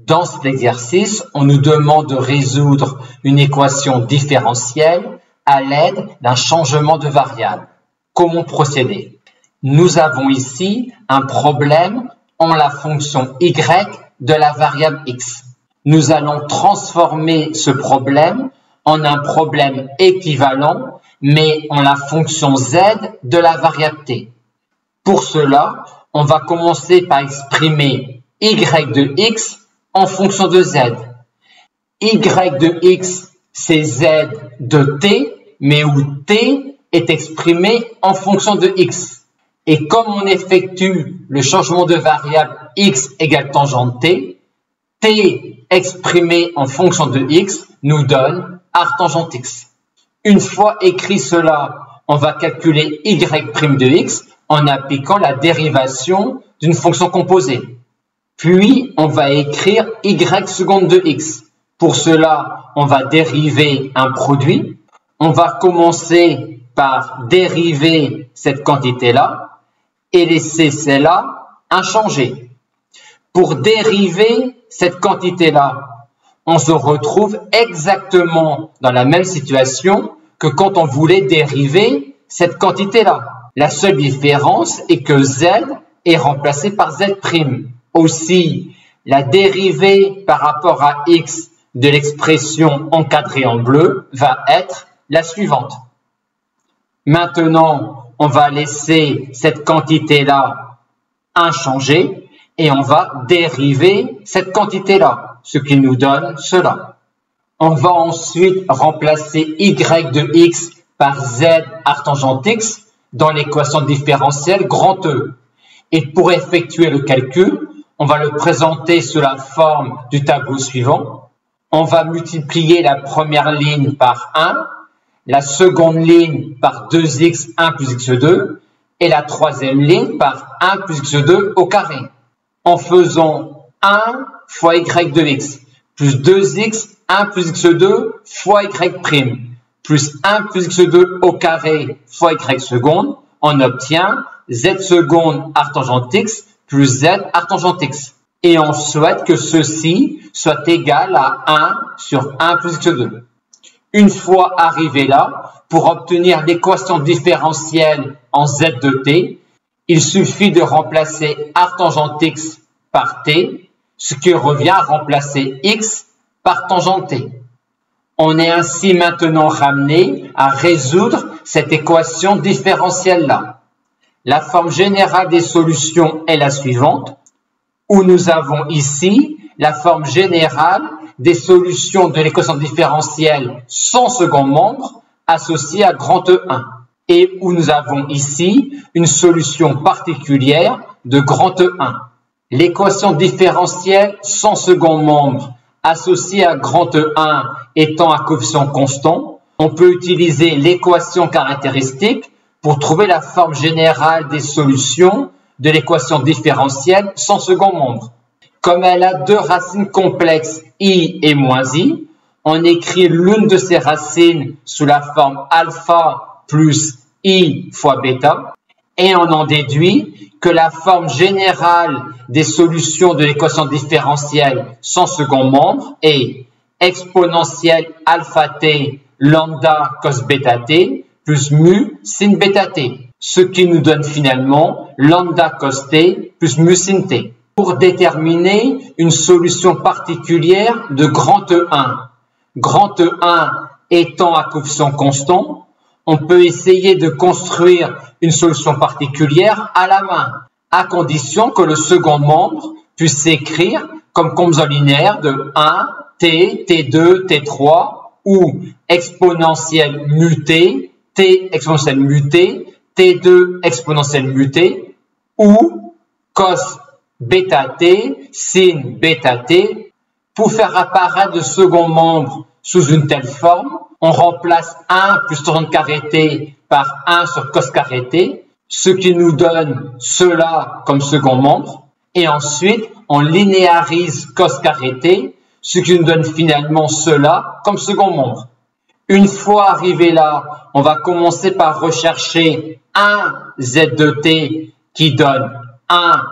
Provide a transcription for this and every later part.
Dans cet exercice, on nous demande de résoudre une équation différentielle à l'aide d'un changement de variable. Comment procéder? Nous avons ici un problème en la fonction y de la variable x. Nous allons transformer ce problème en un problème équivalent, mais en la fonction z de la variable t. Pour cela, on va commencer par exprimer y de x en fonction de z. Y de x, c'est z de t, mais où t est exprimé en fonction de x. Et comme on effectue le changement de variable x égale tangente t, t exprimé en fonction de x nous donne arctangente x. Une fois écrit cela, on va calculer y' de x en appliquant la dérivation d'une fonction composée. Puis, on va écrire y seconde de x. Pour cela, on va dériver un produit. On va commencer par dériver cette quantité-là et laisser celle-là inchangée. Pour dériver cette quantité-là, on se retrouve exactement dans la même situation que quand on voulait dériver cette quantité-là. La seule différence est que z est remplacé par z'. Aussi, la dérivée par rapport à x de l'expression encadrée en bleu va être la suivante. Maintenant, on va laisser cette quantité-là inchangée et on va dériver cette quantité-là, ce qui nous donne cela. On va ensuite remplacer y de x par z arctangente x dans l'équation différentielle grand E. Et pour effectuer le calcul, on va le présenter sous la forme du tableau suivant. On va multiplier la première ligne par 1, la seconde ligne par 2x, 1 plus x2, et la troisième ligne par 1 plus x2 au carré. En faisant 1 fois y de x, plus 2x, 1 plus x2 fois y', plus 1 plus x2 au carré fois y seconde, on obtient z seconde arctangente x plus z arctangente x. Et on souhaite que ceci soit égal à 1 sur 1 plus x2. Une fois arrivé là, pour obtenir l'équation différentielle en z de t, il suffit de remplacer arctangente x par t, ce qui revient à remplacer x par tangente t. On est ainsi maintenant ramené à résoudre cette équation différentielle-là. La forme générale des solutions est la suivante, où nous avons ici la forme générale des solutions de l'équation différentielle sans second membre associée à grand E1, et où nous avons ici une solution particulière de grand E1. L'équation différentielle sans second membre associée à grand E1 étant à coefficient constant, on peut utiliser l'équation caractéristique pour trouver la forme générale des solutions de l'équation différentielle sans second membre. Comme elle a deux racines complexes i et moins i, on écrit l'une de ces racines sous la forme alpha plus i fois bêta, et on en déduit que la forme générale des solutions de l'équation différentielle sans second membre est exponentielle alpha t lambda cos bêta t plus mu sin bêta t, ce qui nous donne finalement lambda cos t plus mu sin t. Pour déterminer une solution particulière de grand E1, grand E1 étant à coefficient constant, on peut essayer de construire une solution particulière à la main, à condition que le second membre puisse s'écrire comme combinaison linéaire de 1, t, t2, t3, ou exponentielle mu t, t exponentielle mu t, t2 exponentielle mu t, ou cos bêta t, sin bêta t. Pour faire apparaître le second membre sous une telle forme, on remplace 1 plus tangente carré t par 1 sur cos carré t, ce qui nous donne cela comme second membre. Et ensuite, on linéarise cos carré t, ce qui nous donne finalement cela comme second membre. Une fois arrivé là, on va commencer par rechercher un z de t qui donne 1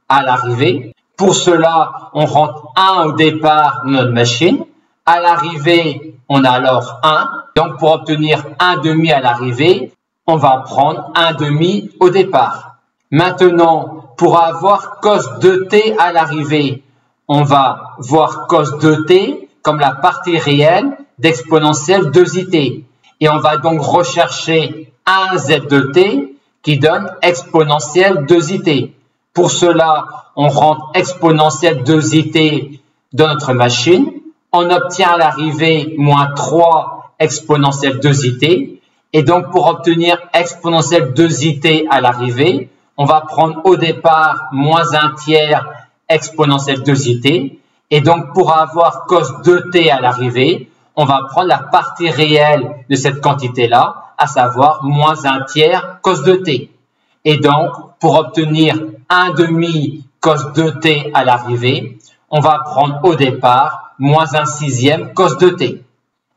à l'arrivée. Pour cela, on rentre 1 au départ de notre machine. À l'arrivée, on a alors 1. Donc, pour obtenir 1/2 à l'arrivée, on va prendre 1/2 au départ. Maintenant, pour avoir cos 2t à l'arrivée, on va voir cos 2t comme la partie réelle d'exponentielle 2it. Et on va donc rechercher 1z de t qui donne exponentielle 2it. Pour cela, on rentre exponentielle 2it dans notre machine. On obtient à l'arrivée moins 3 exponentielle 2it. Et donc, pour obtenir exponentielle 2it à l'arrivée, on va prendre au départ moins 1/3 exponentielle 2it. Et donc, pour avoir cos 2t à l'arrivée, on va prendre la partie réelle de cette quantité-là, à savoir moins 1/3 cos 2t. Et donc, pour obtenir 1/2 cos 2t à l'arrivée, on va prendre au départ moins 1/6 cos 2t.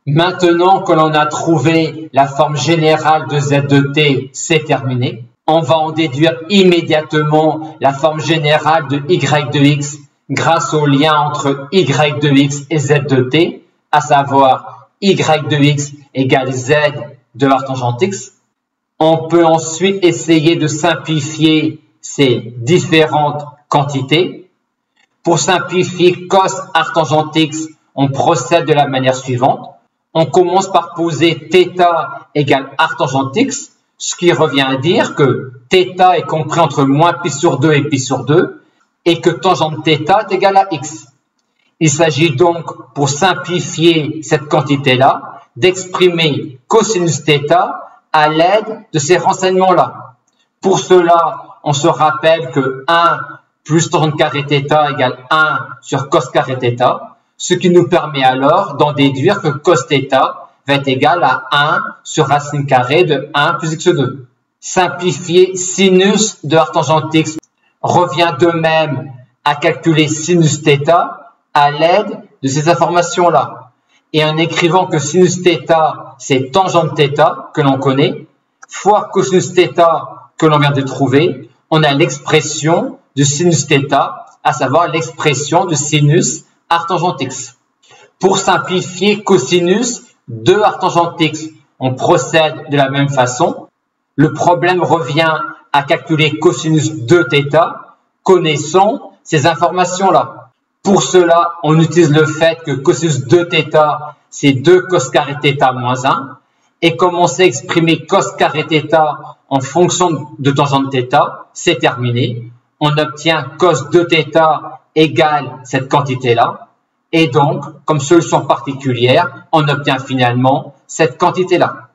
Maintenant que l'on a trouvé la forme générale de z de t, c'est terminé. On va en déduire immédiatement la forme générale de y de x grâce au lien entre y de x et z de t, à savoir y de x égale z de r tangente x. On peut ensuite essayer de simplifier ces différentes quantités. Pour simplifier cos r tangente x, on procède de la manière suivante. On commence par poser θ égale r tangente x, ce qui revient à dire que θ est compris entre moins pi sur 2 et pi sur 2, et que tangente θ est égale à x. Il s'agit donc, pour simplifier cette quantité-là, d'exprimer cosinus θ à l'aide de ces renseignements-là. Pour cela, on se rappelle que 1 plus tangente carré θ égale 1 sur cos carré θ, ce qui nous permet alors d'en déduire que cos θ va être égal à 1 sur racine carrée de 1 plus x2. Simplifier sinus de r tangente x revient de même à calculer sinus θ à l'aide de ces informations-là. Et en écrivant que sinus θ, c'est tangente θ que l'on connaît, fois cosinus θ que l'on vient de trouver, on a l'expression de sinus θ, à savoir l'expression de sinus r tangente x. Pour simplifier cosinus de r tangente x, on procède de la même façon. Le problème revient à calculer cosinus de θ, connaissant ces informations-là. Pour cela, on utilise le fait que cosinus de θ, c'est 2 cos carré θ moins 1. Et comme on sait exprimer cos carré θ en fonction de tangente θ, c'est terminé. On obtient cos de θ égale cette quantité-là. Et donc, comme solution particulière, on obtient finalement cette quantité-là.